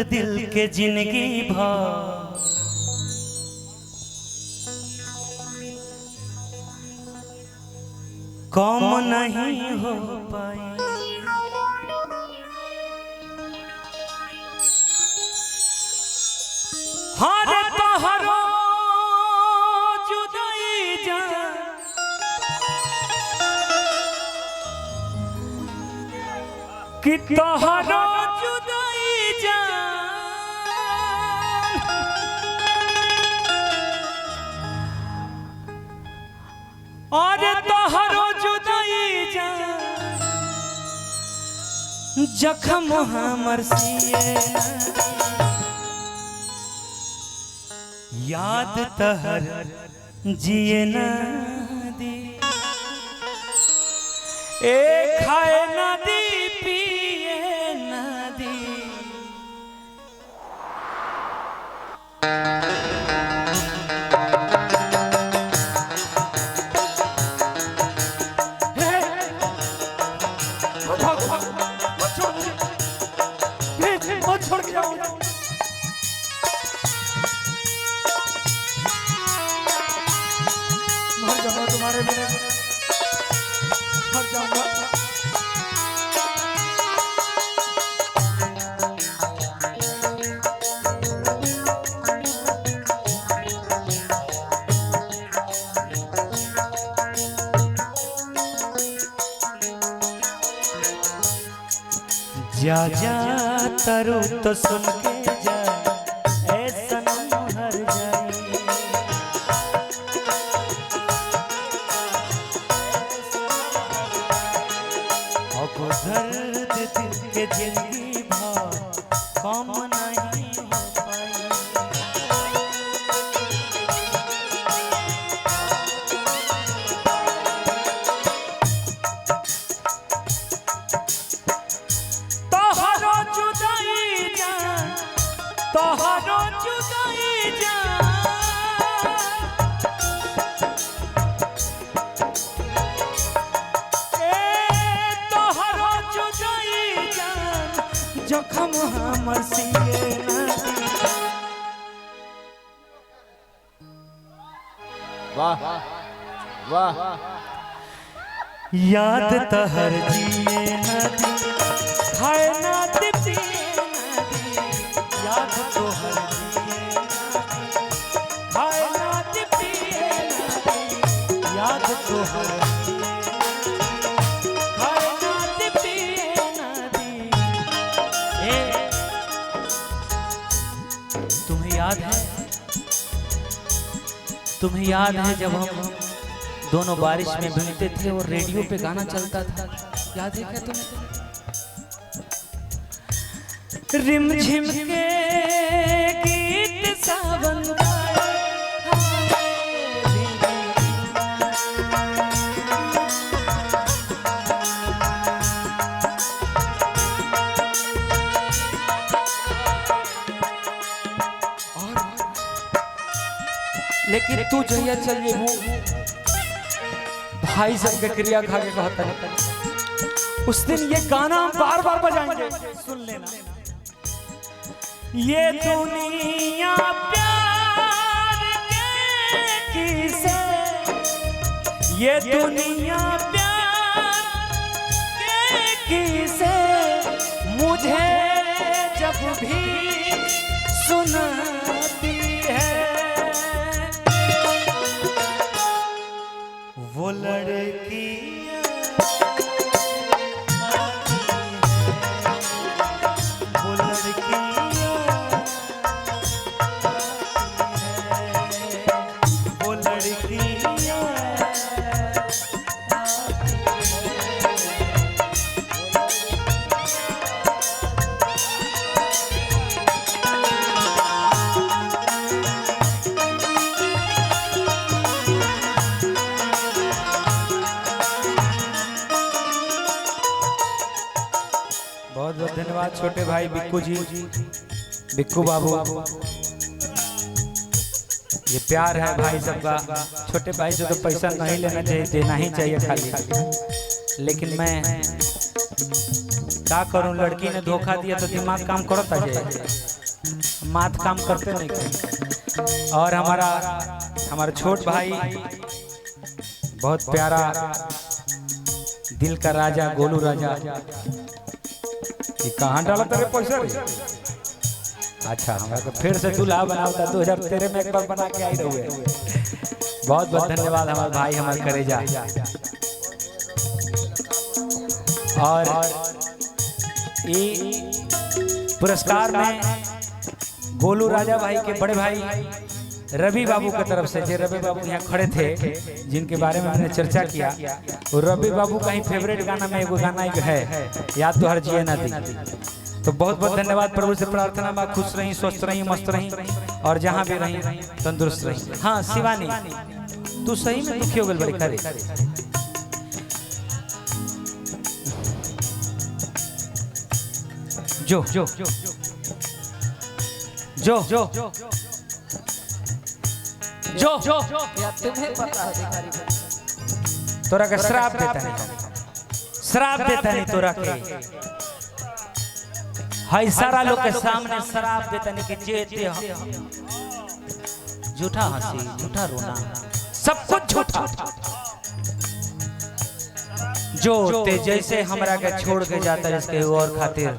दिल के जिंदगी भर कम नहीं हो पाई। हर तोहरो जुदाई जा कि तोहरो जुदाई जा और तोहरो जुदाई जा जख्म हमर सिए याद तहर जिए ना दी ए खाए ना दी पिए ना दी। छोड़ के जाओ मर जाऊंगा तुम्हारे बिना मर जाऊंगा। जा जा तरू तो सुन के जा ऐसा हर जाए अब दर्द दिल के जिंदगी भर कम नहीं हो पाई। तोहरो जुदाई जा तोहरो जुदाई जा तोहरो जुदाई जा जख्म हमर सिए ना दी। वाह वाह याद तहर जिए ना दी खाए ना दी पिए ना दी। याद तोहर जिए ना दी खाए ना दी पिए ना दी। याद तोहर खाए ना दी पिए ना दी। तुम्हें याद है जब हम दोनों बारिश में भीगते थे और रेडियो पे गाना चलता था, याद है क्या तुम्हें? रिमझिम के गीत सावन लेकिन तू जहिया चल जेबू भाई सब के क्रिया खा के कहता है उस दिन ये गाना हम बार बार बजाएंगे, सुन लेना। ये दुनिया प्यार के किसे, ये दुनिया प्यार के किसे मुझे जब भी सुनाती है वो लड़कियां आती है, वो लड़कियां आती है, वो लड़कियां आती बहुत बहुत धन्यवाद छोटे भाई बिक्कू जी, बिक्कू बाबू। ये प्यार है भाई सबका। छोटे भाई से तो पैसा नहीं लेना चाहिए, देना ही चाहिए खाली। लेकिन मैं का करूं, लड़की ने धोखा दिया तो दिमाग काम करता है, माथ काम करते नहीं कहीं। और हमारा छोट भाई बहुत प्यारा दिल का राजा गोलू राजा, ये कहाँ डाला तेरे पैसा रे? अच्छा हमारा तो फिर से दूल्हा बनाता 2013 में एक बार बना के आई रहुए। बहुत बहुत धन्यवाद हमारे भाई हमारे करेजा। और ये पुरस्कार में गोलू राजा भाई के बड़े भाई रवि बाबू की तरफ से, जो रवि बाबू यहाँ खड़े थे जिनके बारे में मैंने चर्चा किया, और रवि बाबू का ही फेवरेट गाना में एगो गाना है याद तो हर जिए ना दी। तो बहुत बहुत धन्यवाद। प्रभु से प्रार्थना बा खुश रही, स्वस्थ रही, मस्त रही, और जहाँ भी रही तंदुरुस्त रही। हाँ शिवानी तू सही में दुखी हो गल बड़ी करे। जो जो जो जो जो जो तुम्हें पता है भिखारी भाई, तोरा का श्राप देता नहीं, श्राप देता नहीं तोरा के। हाय सारा लोग के सामने श्राप देता नहीं कि जेते झूठा हंसी, झूठा रोना, सब कुछ झूठा। जो ते जैसे हमरा के छोड़ के जाता है इसके और खातिर,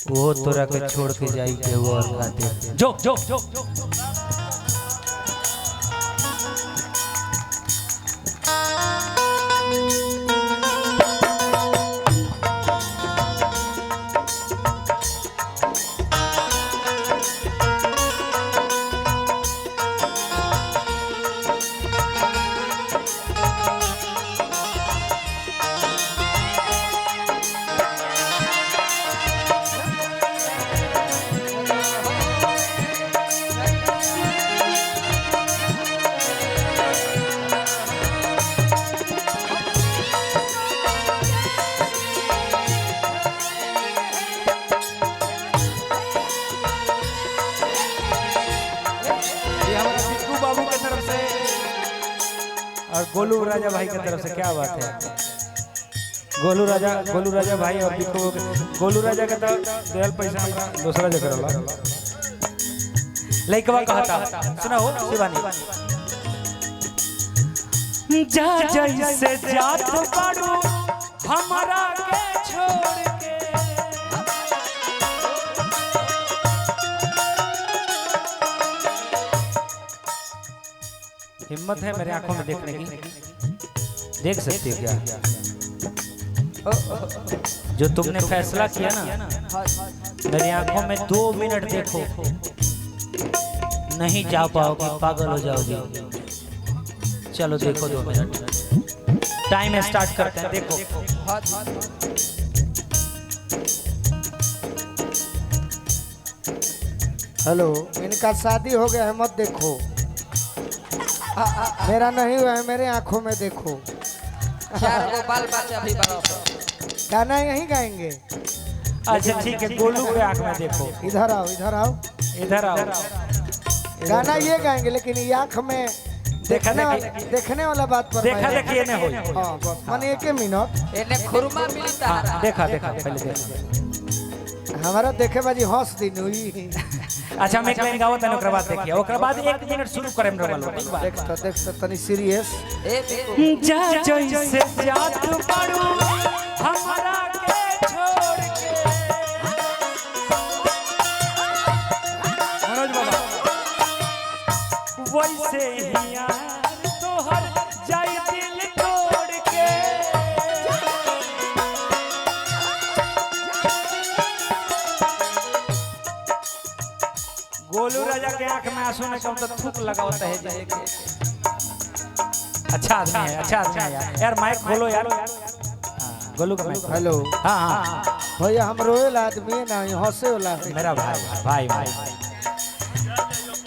वो तोरा के छोड़ के जाई के और खातिर। जो जो जो और गोलू राजा भाई की तरफ से क्या बात है। गोलू राजा भाई और गोलू राजा का तो देल पैसा हमरा दूसरा जगह रहला। लइकवा कहता सुना हो शिवानी, जा जैसे जात बाड़ू हमरा के छोड़ के, हिम्मत है मेरे आंखों में देखने की, देख सकती हो क्या? जो तुमने फैसला किया ना, मेरी आंखों में 2 मिनट देखो, नहीं जा पाओगे, पागल हो जाओगे। चलो देखो 2 मिनट, टाइम स्टार्ट करते हैं। देखो हेलो, इनका शादी हो गया है, मत देखो। मेरा नहीं हुआ है, मेरे आंखों में देखो। 4 गो बाल बच्चा भी बराबर, गाना यहीं गाएंगे। अच्छा ठीक है, गोलू के आंख में देखो। इधर आओ, इधर आओ, इधर आओ। गाना ये गाएंगे, लेकिन ये आंख में देखने वाला बात पर देखा देखिए ने हो। हाँ बस माने 1 मिनट। एने खुरमा मिलता है। देखा पहले देखा। हमारा देखे बाजी हंस दिन हुई। अच्छा मैं एक लाइन गावत है, ओकरा बाद देखिए, ओकरा बाद 1 मिनट शुरू करें हम लोग। देख तो तनी सीरियस। जा जैसे जात बाड़ू हमरा के छोड़ के, मनोज बाबा वैसे ही यार तोहर जाई दिल तोड़ के। गोलू राजा के आंख में आंसू ने कम तो थूक लगावता है जी। अच्छा आदमी है, अच्छा आदमी है यार। माइक खोलो यार, गोलू का माइक। हेलो, हाँ हाँ भैया हम रोएल आदमी है ना, हंसे वाला है। मेरा भाई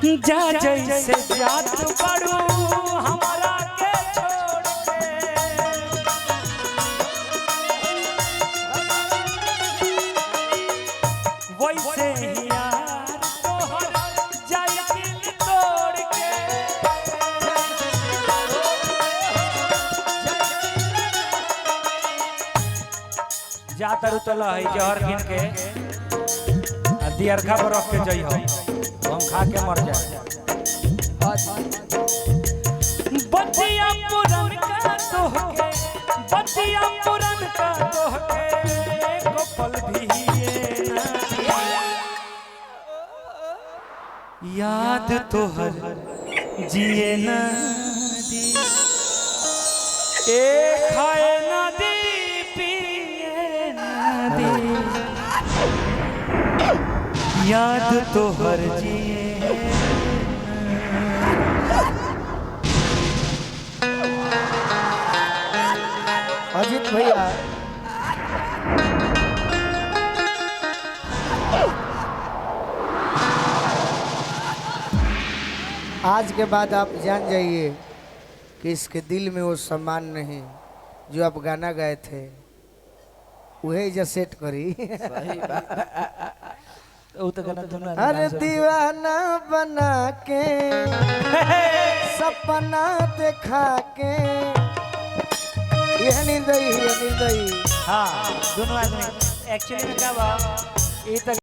जा जैसे जात बाड़ू हमरा के छोड़ के, वैसे ही यार तोहर जाई दिल तोड़ के। जा जा तरु तो है जहर गिन के आ दियरखा पर रख के जई हम खा के मर जाए बतिया पुरन का तोहके बतिया पुरन का तोहके एको पल भी ये ना याद तोहर जिए ना दी ए खाए ना दी पिए ना दी याद तोहर जिए अजीत भैया आज के बाद आप जान जाइए कि इसके दिल में वो सम्मान नहीं जो आप गाना गाए थे वही इजा सेट करी। अरे दीवाना बना के सपना दिखा के यह निर्दयी हाँ दोनों आदमी एक्चुअली में क्या बात